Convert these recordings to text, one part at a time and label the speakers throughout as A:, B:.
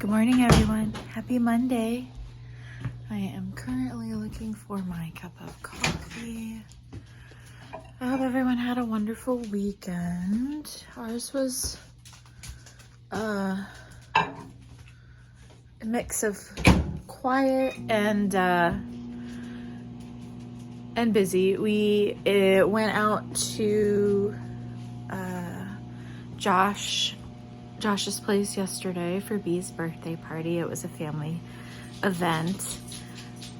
A: Good morning, everyone. Happy Monday. I am currently looking for my cup of coffee. I hope everyone had a wonderful weekend. Ours was a mix of quiet and busy. We went out to Josh's place yesterday for Bee's birthday party. It was a family event,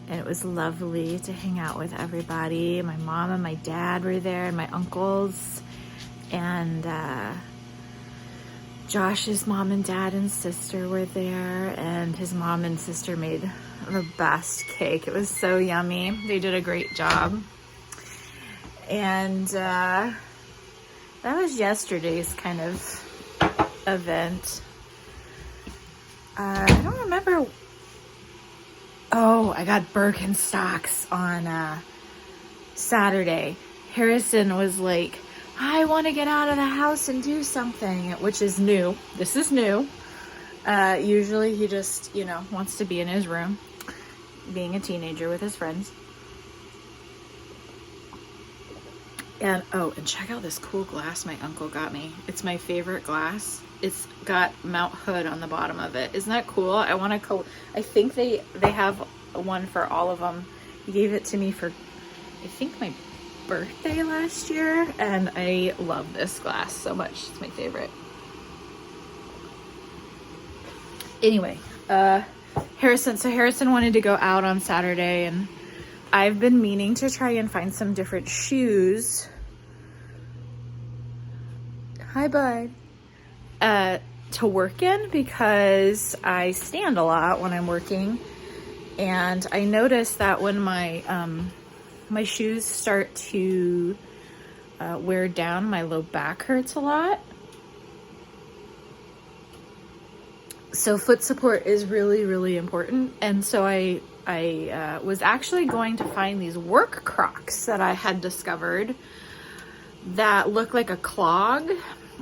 A: and it was lovely to hang out with everybody. My mom and my dad were there, and my uncles, and Josh's mom and dad and sister were there, and his mom and sister made the best cake. It was so yummy. They did a great job. And that was yesterday's kind of event. I don't remember. Oh, I got Birkenstocks on Saturday. Harrison was like, I want to get out of the house and do something, which is new. This is new. Usually he just, wants to be in his room, being a teenager with his friends. And check out this cool glass my uncle got me. It's my favorite glass. It's got Mount Hood on the bottom of it. Isn't that cool? I think they have one for all of them. He gave it to me for, I think, my birthday last year, and I love this glass so much. It's my favorite. Anyway, Harrison wanted to go out on Saturday, and I've been meaning to try and find some different shoes. Hi, bud. To work in, because I stand a lot when I'm working, and I noticed that when my my shoes start to wear down, my low back hurts a lot. So foot support is really, really important. And so I was actually going to find these work Crocs that I had discovered that look like a clog,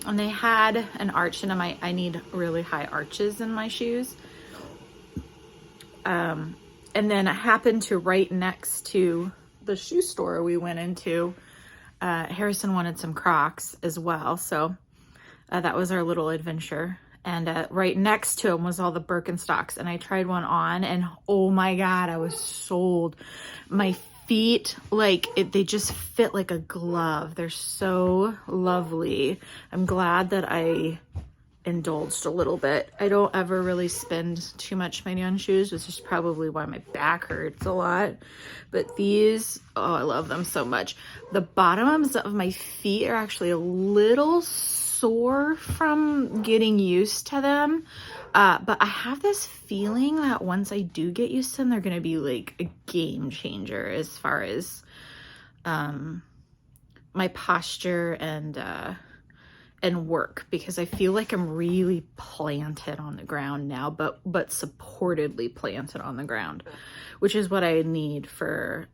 A: and they had an arch in them. I need really high arches in my shoes. And then I happened to, right next to the shoe store we went into, Harrison wanted some Crocs as well. So that was our little adventure. And right next to him was all the Birkenstocks, and I tried one on, and oh my God, I was sold. My feet, they just fit like a glove. They're so lovely. I'm glad that I indulged a little bit. I don't ever really spend too much money on shoes, which is probably why my back hurts a lot. But these, I love them so much. The bottoms of my feet are actually a little sore from getting used to them, but I have this feeling that once I do get used to them, they're gonna be like a game changer as far as my posture and work, because I feel like I'm really planted on the ground now, but supportedly planted on the ground, which is what I need for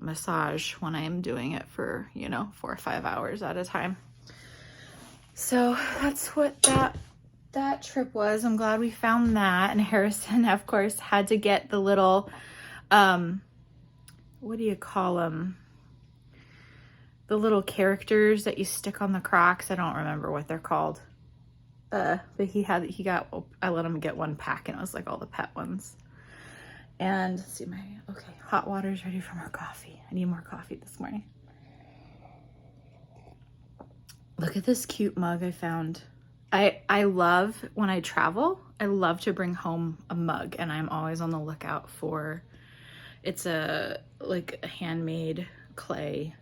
A: massage when I'm doing it for 4 or 5 hours at a time. So that's what that trip was. I'm glad we found that. And Harrison, of course, had to get the little, what do you call them? The little characters that you stick on the Crocs. I don't remember what they're called. But I let him get one pack, and it was like all the pet ones. And let's see, hot water's ready for more coffee. I need more coffee this morning. Look at this cute mug I found. I love, when I travel, I love to bring home a mug, and I'm always on the lookout for, it's a handmade clay.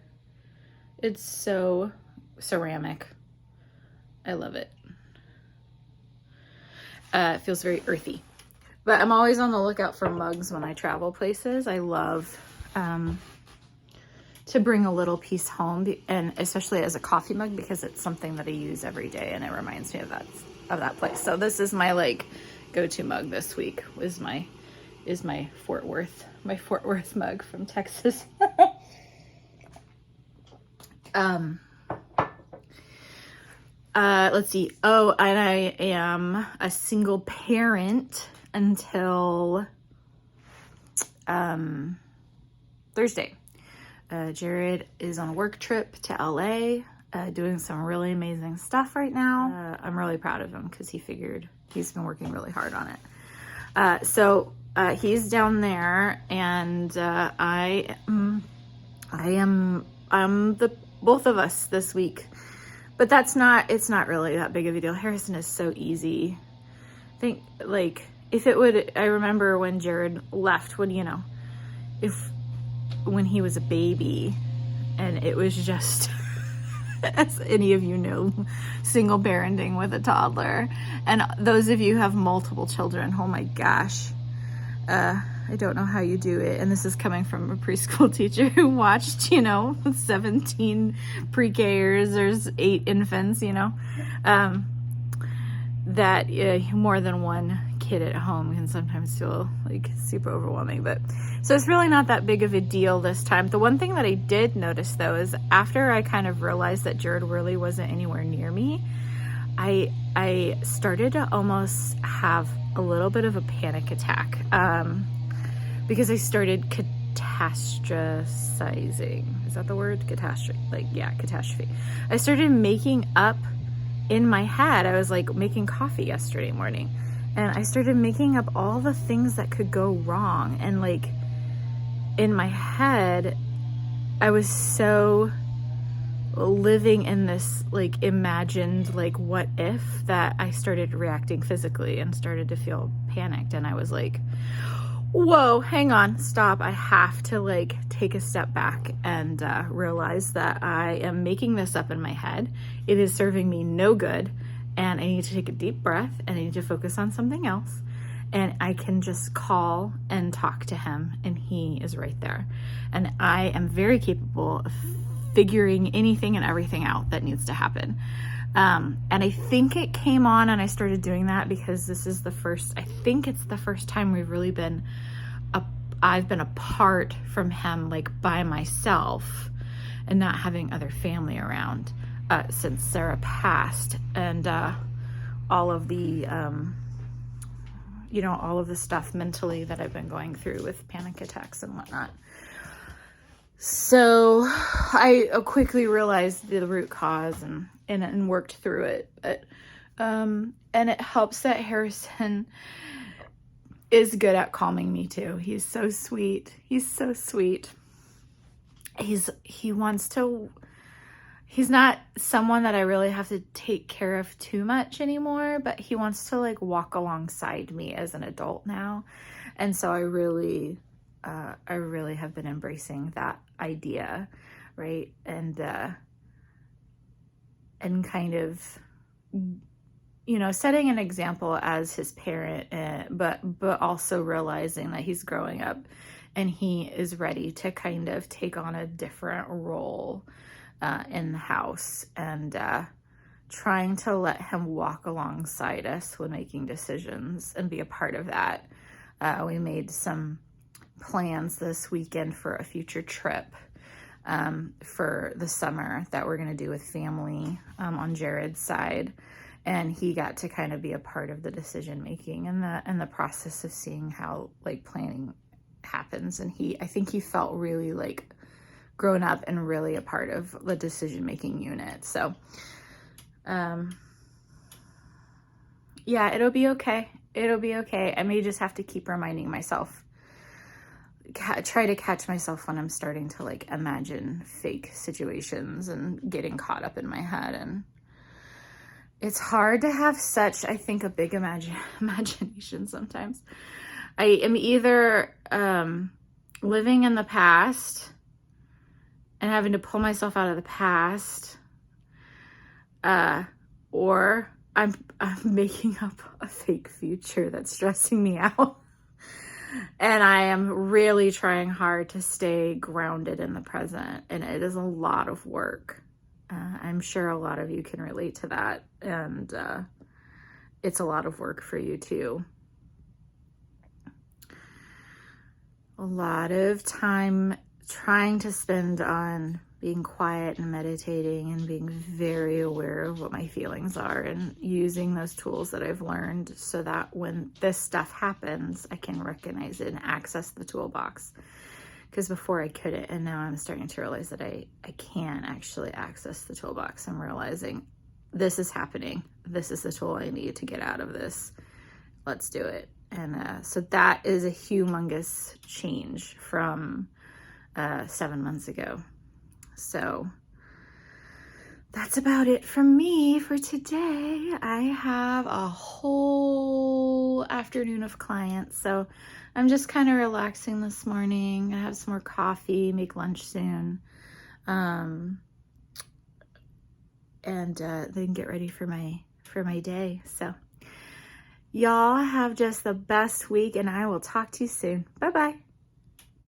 A: It's so ceramic. I love it. It feels very earthy. But I'm always on the lookout for mugs when I travel places. I love to bring a little piece home, and especially as a coffee mug, because it's something that I use every day, and it reminds me of that place. So this is my go-to mug this week. Is my Fort Worth mug from Texas. Let's see. Oh, and I am a single parent until Thursday. Jared is on a work trip to LA, doing some really amazing stuff right now. I'm really proud of him because he's been working really hard on it. So he's down there, and I'm the both of us this week. But it's not really that big of a deal. Harrison is so easy. I think, like, I remember when Jared left, when he was a baby, and it was just, as any of you know, single parenting with a toddler. And those of you who have multiple children, oh my gosh, I don't know how you do it. And this is coming from a preschool teacher who watched, 17 pre-Kers, there's 8 infants, that more than one kid at home can sometimes feel like super overwhelming. But so it's really not that big of a deal this time. The one thing that I did notice, though, is after I kind of realized that Jared really wasn't anywhere near me, I started to almost have a little bit of a panic attack, because I started catastrophizing. Is that the word? Catastrophe. Catastrophe. I started making up in my head. I was like making coffee yesterday morning, and I started making up all the things that could go wrong. And like in my head, I was so living in this like imagined like what if, that I started reacting physically and started to feel panicked. And I was like, whoa, hang on, stop. I have to like take a step back and realize that I am making this up in my head. It is serving me no good, and I need to take a deep breath, and I need to focus on something else. And I can just call and talk to him, and he is right there. And I am very capable of figuring anything and everything out that needs to happen. And I think it came on, and I started doing that because it's the first time we've really I've been apart from him, like by myself, and not having other family around, since Sarah passed, and, all of the stuff mentally that I've been going through with panic attacks and whatnot. So I quickly realized the root cause and worked through it. But, and it helps that Harrison is good at calming me too. He's so sweet. He's so sweet. He's not someone that I really have to take care of too much anymore, but he wants to like walk alongside me as an adult now. And so I really have been embracing that idea, right? And kind of, setting an example as his parent, but also realizing that he's growing up and he is ready to kind of take on a different role in the house, and trying to let him walk alongside us when making decisions and be a part of that. We made some plans this weekend for a future trip for the summer that we're going to do with family on Jared's side, and he got to kind of be a part of the decision making and the process of seeing how like planning happens. And I think he felt really like grown up and really a part of the decision making unit. So yeah, it'll be okay. I may just have to keep reminding myself, try to catch myself when I'm starting to like imagine fake situations and getting caught up in my head. And it's hard to have such, I think, a big imagination sometimes. I am either living in the past and having to pull myself out of the past, or I'm making up a fake future that's stressing me out. And I am really trying hard to stay grounded in the present. And it is a lot of work. I'm sure a lot of you can relate to that. And it's a lot of work for you too. A lot of time trying to spend on being quiet and meditating and being very aware of what my feelings are and using those tools that I've learned so that when this stuff happens, I can recognize it and access the toolbox. Because before I couldn't, and now I'm starting to realize that I can actually access the toolbox. I'm realizing this is happening. This is the tool I need to get out of this. Let's do it. And so that is a humongous change from 7 months ago. So that's about it from me for today. I have a whole afternoon of clients, so I'm just kind of relaxing this morning. I have some more coffee, make lunch soon, and then get ready for my day. So y'all have just the best week, and I will talk to you soon. Bye-bye.